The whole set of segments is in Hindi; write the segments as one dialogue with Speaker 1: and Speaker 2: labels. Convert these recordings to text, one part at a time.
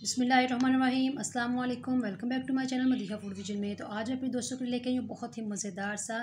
Speaker 1: बिस्मिल्लाहिर्रहमानिर्रहीम अस्सलाम वालेकुम। Welcome back to my channel Madiha food vision में। तो आज अपने दोस्तों के लिए लेके आई हूँ बहुत ही मज़ेदार सा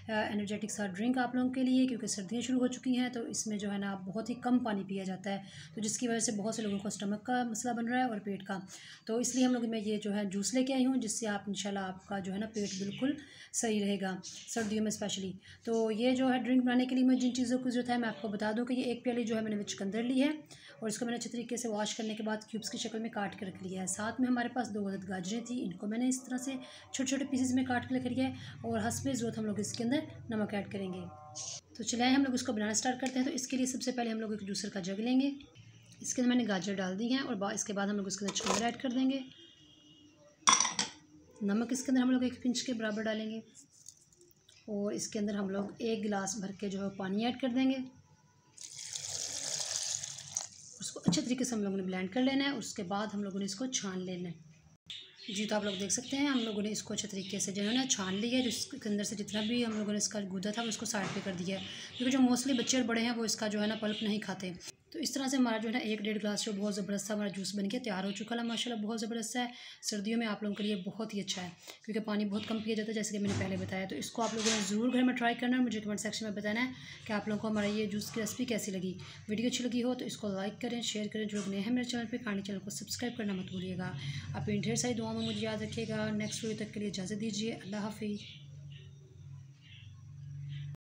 Speaker 1: एनर्जेटिक सा ड्रिंक आप लोगों के लिए, क्योंकि सर्दियाँ शुरू हो चुकी हैं। तो इसमें जो है ना बहुत ही कम पानी पिया जाता है, तो जिसकी वजह से बहुत से लोगों को स्टमक का मसला बन रहा है और पेट का। तो इसलिए हम लोग में ये जो है जूस लेके आई हूँ, जिससे आप इंशाल्लाह आपका जो है ना पेट बिल्कुल सही रहेगा सर्दियों में स्पेशली। तो ये जो है ड्रिंक बनाने के लिए मुझे जिन चीज़ों की ज़रूरत है मैं आपको बता दूँ कि ये एक प्याली जो है मैंने चुकंदर ली है और इसको मैंने अच्छे तरीके से वॉश करने के बाद क्यूब्स की शक्ल में काट के रख लिया है। साथ में हमारे पास 2 अदद गाजरें थी, इनको मैंने इस तरह से छोटे छोटे पीसेस में काट के रख लिया है और हस्बे ज़रूरत हम लोग इसके अंदर नमक ऐड करेंगे। तो चलिए हम लोग इसको बनाना स्टार्ट करते हैं। तो इसके लिए सबसे पहले हम लोग एक जूसर का जग लेंगे, इसके अंदर मैंने गाजर डाल दी हैं और इसके बाद हम लोग इसके अंदर चुकंदर ऐड कर देंगे। नमक इसके अंदर हम लोग 1 पिंच के बराबर डालेंगे और इसके अंदर हम लोग 1 गिलास भर के जो है पानी ऐड कर देंगे। उसको अच्छे तरीके से हम लोगों ने ब्लेंड कर लेना है। उसके बाद हम लोगों ने इसको छान लेना है। जी, तो आप लोग देख सकते हैं हम लोगों ने इसको अच्छे तरीके से जो है ना छान लिया है। जिसके अंदर से जितना भी हम लोगों ने इसका गूदा था उसको साइड पे कर दिया है, क्योंकि जो मोस्टली बच्चे और बड़े हैं वो इसका जो है ना पल्प नहीं खाते। तो इस तरह से हमारा जो है ना 1-1.5 गिलास जो बहुत ज़बरदस्त सा हमारा जूस बन के तैयार हो चुका है माशाल्लाह। बहुत ज़बरदस्त है, सर्दियों में आप लोगों के लिए बहुत ही अच्छा है, क्योंकि पानी बहुत कम पिया जाता है जैसे कि मैंने पहले बताया। तो इसको आप लोगों ने ज़रूर घर में ट्राई करना है। मुझे कमेंट सेक्शन में बताना है कि आप लोगों को हमारा ये जूस की रेसिपी कैसी लगी। वीडियो अच्छी लगी हो तो इसको लाइक करें, शेयर करें। जो लोग नए हैं मेरे चैनल पर, कहानी चैनल को सब्सक्राइब करना मत भूलिएगा। अपनी ढेर सारी दुआओं में मुझे याद रखिएगा। नेक्स्ट वीडियो तक के लिए इजाज़त दीजिए। अल्लाह हाफिज़।